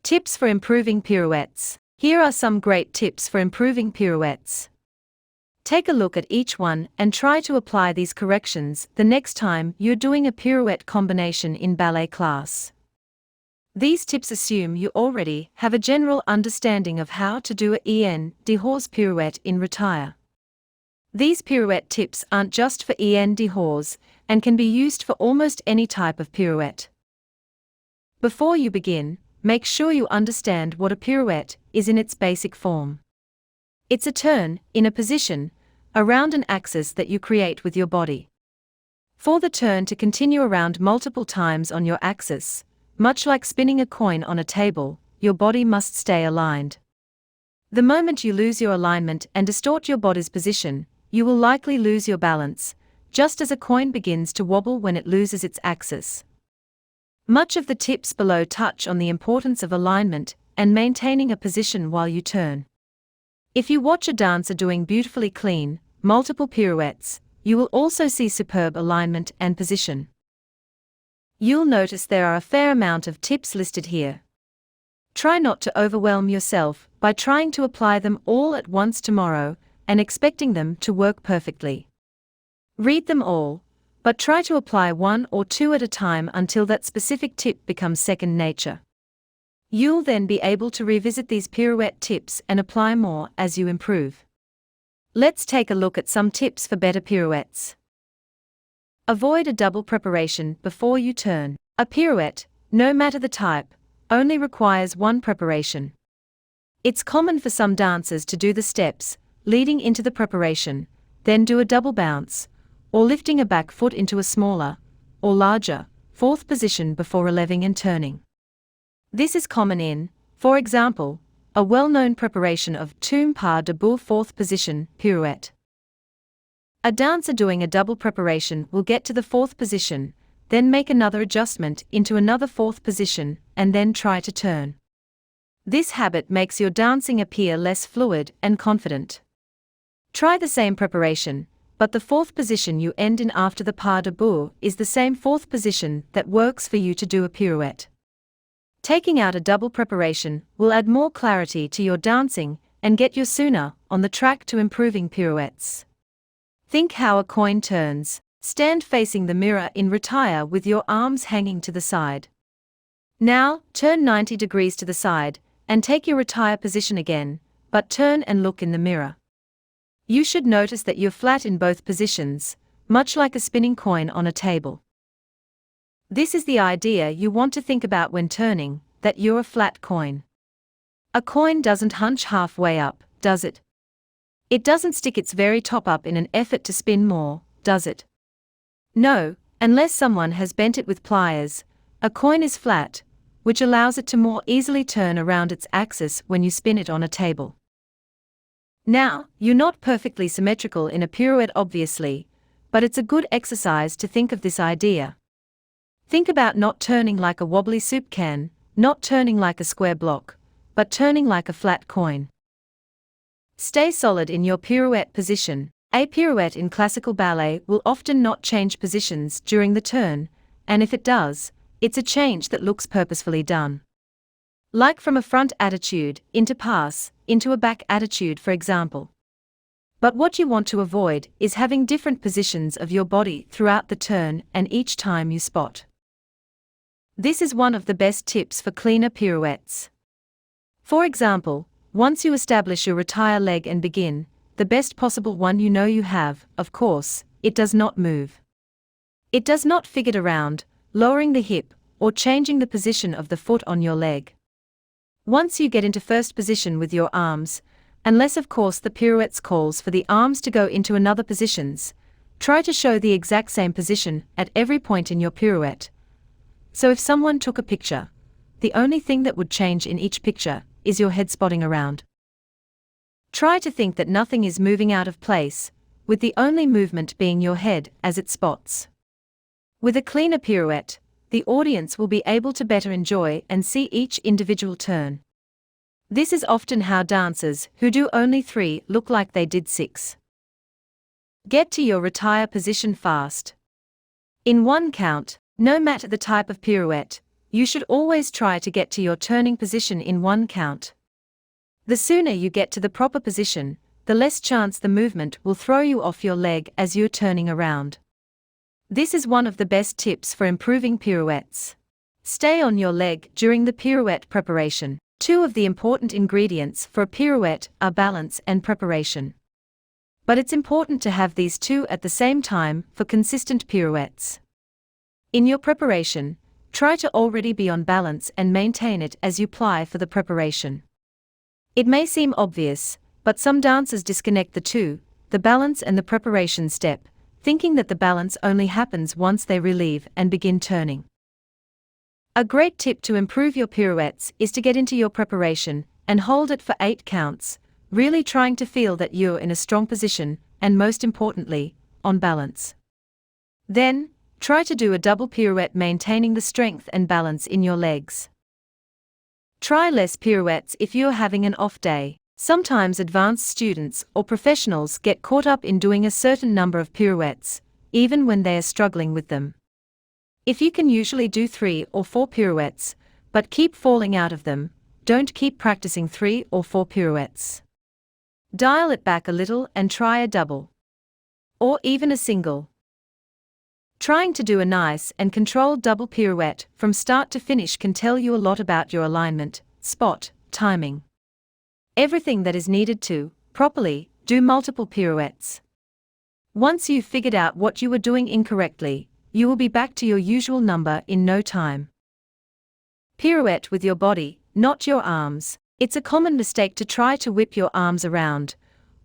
Tips for improving pirouettes. Here are some great tips for improving pirouettes. Take a look at each one and try to apply these corrections the next time you're doing a pirouette combination in ballet class. These tips assume you already have a general understanding of how to do a en dehors pirouette in retire. These pirouette tips aren't just for en dehors and can be used for almost any type of pirouette. Before you begin, make sure you understand what a pirouette is in its basic form. It's a turn, in a position, around an axis that you create with your body. For the turn to continue around multiple times on your axis, much like spinning a coin on a table, your body must stay aligned. The moment you lose your alignment and distort your body's position, you will likely lose your balance, just as a coin begins to wobble when it loses its axis. Much of the tips below touch on the importance of alignment and maintaining a position while you turn. If you watch a dancer doing beautifully clean, multiple pirouettes, you will also see superb alignment and position. You'll notice there are a fair amount of tips listed here. Try not to overwhelm yourself by trying to apply them all at once tomorrow and expecting them to work perfectly. Read them all, but try to apply one or two at a time until that specific tip becomes second nature. You'll then be able to revisit these pirouette tips and apply more as you improve. Let's take a look at some tips for better pirouettes. Avoid a double preparation before you turn. A pirouette, no matter the type, only requires one preparation. It's common for some dancers to do the steps leading into the preparation, then do a double bounce, or lifting a back foot into a smaller, or larger, fourth position before releving and turning. This is common in, for example, a well-known preparation of tombe pas debout fourth position pirouette. A dancer doing a double preparation will get to the fourth position, then make another adjustment into another fourth position, and then try to turn. This habit makes your dancing appear less fluid and confident. Try the same preparation, but the fourth position you end in after the pas debout is the same fourth position that works for you to do a pirouette. Taking out a double preparation will add more clarity to your dancing and get you sooner on the track to improving pirouettes. Think how a coin turns. Stand facing the mirror in retire with your arms hanging to the side. Now, turn 90 degrees to the side and take your retire position again, but turn and look in the mirror. You should notice that you're flat in both positions, much like a spinning coin on a table. This is the idea you want to think about when turning, that you're a flat coin. A coin doesn't hunch halfway up, does it? It doesn't stick its very top up in an effort to spin more, does it? No, unless someone has bent it with pliers. A coin is flat, which allows it to more easily turn around its axis when you spin it on a table. Now, you're not perfectly symmetrical in a pirouette obviously, but it's a good exercise to think of this idea. Think about not turning like a wobbly soup can, not turning like a square block, but turning like a flat coin. Stay solid in your pirouette position. A pirouette in classical ballet will often not change positions during the turn, and if it does, it's a change that looks purposefully done. Like from a front attitude into pass, into a back attitude for example. But what you want to avoid is having different positions of your body throughout the turn and each time you spot. This is one of the best tips for cleaner pirouettes. For example, once you establish your retire leg and begin, the best possible one you know you have, of course, it does not move. It does not figure around, lowering the hip, or changing the position of the foot on your leg. Once you get into first position with your arms, unless of course the pirouette calls for the arms to go into another positions, try to show the exact same position at every point in your pirouette. So if someone took a picture, the only thing that would change in each picture is your head spotting around. Try to think that nothing is moving out of place, with the only movement being your head as it spots. With a cleaner pirouette, the audience will be able to better enjoy and see each individual turn. This is often how dancers who do only 3 look like they did 6. Get to your retire position fast. In one count, no matter the type of pirouette, You should always try to get to your turning position in one count. The sooner you get to the proper position, the less chance the movement will throw you off your leg as you're turning around. This is one of the best tips for improving pirouettes. Stay on your leg during the pirouette preparation. Two of the important ingredients for a pirouette are balance and preparation. But it's important to have these two at the same time for consistent pirouettes. In your preparation, try to already be on balance and maintain it as you ply for the preparation. It may seem obvious, but some dancers disconnect the two, the balance and the preparation step, thinking that the balance only happens once they relieve and begin turning. A great tip to improve your pirouettes is to get into your preparation and hold it for 8 counts, really trying to feel that you're in a strong position and, most importantly, on balance. Then, try to do a double pirouette, maintaining the strength and balance in your legs. Try less pirouettes if you're having an off day. Sometimes advanced students or professionals get caught up in doing a certain number of pirouettes, even when they are struggling with them. If you can usually do 3 or 4 pirouettes, but keep falling out of them, don't keep practicing 3 or 4 pirouettes. Dial it back a little and try a double. Or even a single. Trying to do a nice and controlled double pirouette from start to finish can tell you a lot about your alignment, spot, timing. Everything that is needed to, properly, do multiple pirouettes. Once you've figured out what you were doing incorrectly, you will be back to your usual number in no time. Pirouette with your body, not your arms. It's a common mistake to try to whip your arms around,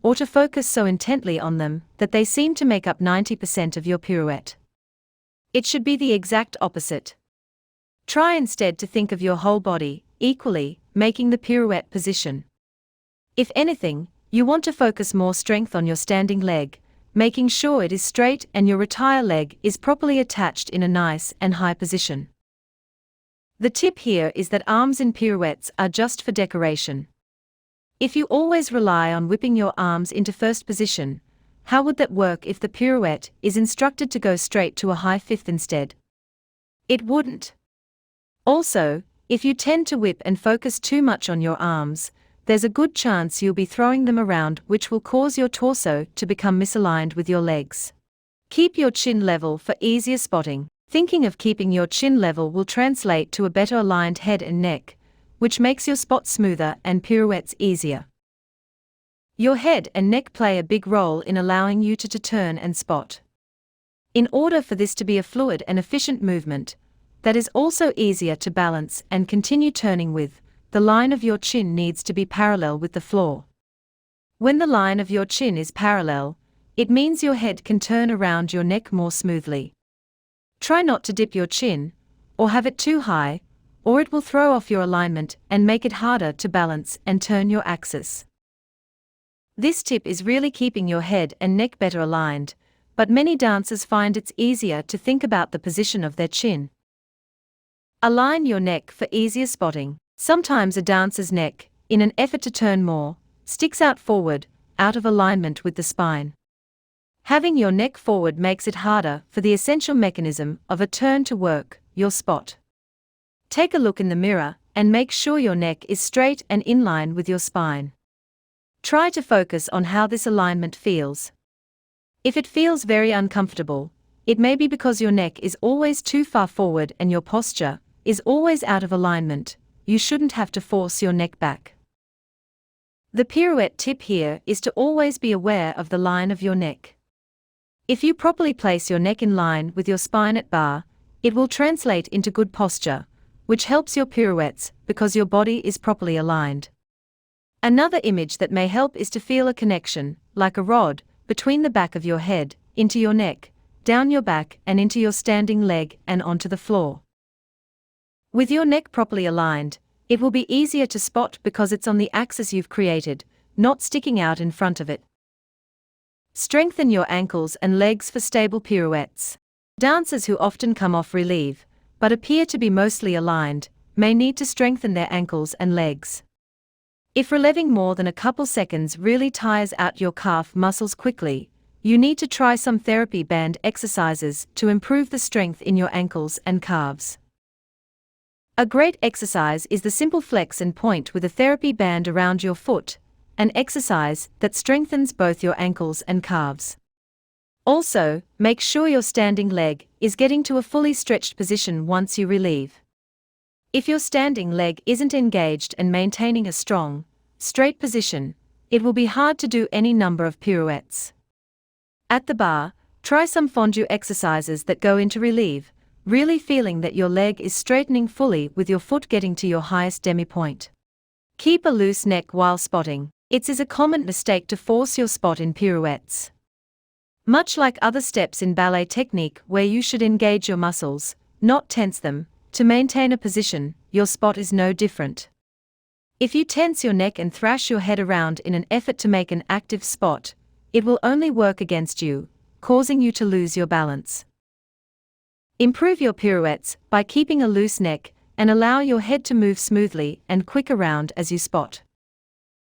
or to focus so intently on them that they seem to make up 90% of your pirouette. It should be the exact opposite. Try instead to think of your whole body, equally, making the pirouette position. If anything, you want to focus more strength on your standing leg, making sure it is straight and your retire leg is properly attached in a nice and high position. The tip here is that arms in pirouettes are just for decoration. If you always rely on whipping your arms into first position, how would that work if the pirouette is instructed to go straight to a high fifth instead? It wouldn't. Also, if you tend to whip and focus too much on your arms, there's a good chance you'll be throwing them around, which will cause your torso to become misaligned with your legs. Keep your chin level for easier spotting. Thinking of keeping your chin level will translate to a better aligned head and neck, which makes your spot smoother and pirouettes easier. Your head and neck play a big role in allowing you to turn and spot. In order for this to be a fluid and efficient movement, that is also easier to balance and continue turning with, the line of your chin needs to be parallel with the floor. When the line of your chin is parallel, it means your head can turn around your neck more smoothly. Try not to dip your chin, or have it too high, or it will throw off your alignment and make it harder to balance and turn your axis. This tip is really keeping your head and neck better aligned, but many dancers find it's easier to think about the position of their chin. Align your neck for easier spotting. Sometimes a dancer's neck, in an effort to turn more, sticks out forward, out of alignment with the spine. Having your neck forward makes it harder for the essential mechanism of a turn to work, your spot. Take a look in the mirror and make sure your neck is straight and in line with your spine. Try to focus on how this alignment feels. If it feels very uncomfortable, it may be because your neck is always too far forward and your posture is always out of alignment. You shouldn't have to force your neck back. The pirouette tip here is to always be aware of the line of your neck. If you properly place your neck in line with your spine at bar, it will translate into good posture, which helps your pirouettes because your body is properly aligned. Another image that may help is to feel a connection, like a rod, between the back of your head, into your neck, down your back and into your standing leg and onto the floor. With your neck properly aligned, it will be easier to spot because it's on the axis you've created, not sticking out in front of it. Strengthen your ankles and legs for stable pirouettes. Dancers who often come off relieve, but appear to be mostly aligned, may need to strengthen their ankles and legs. If relieving more than a couple seconds really tires out your calf muscles quickly, you need to try some therapy band exercises to improve the strength in your ankles and calves. A great exercise is the simple flex and point with a therapy band around your foot, an exercise that strengthens both your ankles and calves. Also, make sure your standing leg is getting to a fully stretched position once you relieve. If your standing leg isn't engaged and maintaining a strong, straight position, it will be hard to do any number of pirouettes. At the bar, try some fondue exercises that go into relieve, really feeling that your leg is straightening fully with your foot getting to your highest demi-point. Keep a loose neck while spotting. It is a common mistake to force your spot in pirouettes. Much like other steps in ballet technique where you should engage your muscles, not tense them, to maintain a position, your spot is no different. If you tense your neck and thrash your head around in an effort to make an active spot, it will only work against you, causing you to lose your balance. Improve your pirouettes by keeping a loose neck and allow your head to move smoothly and quick around as you spot.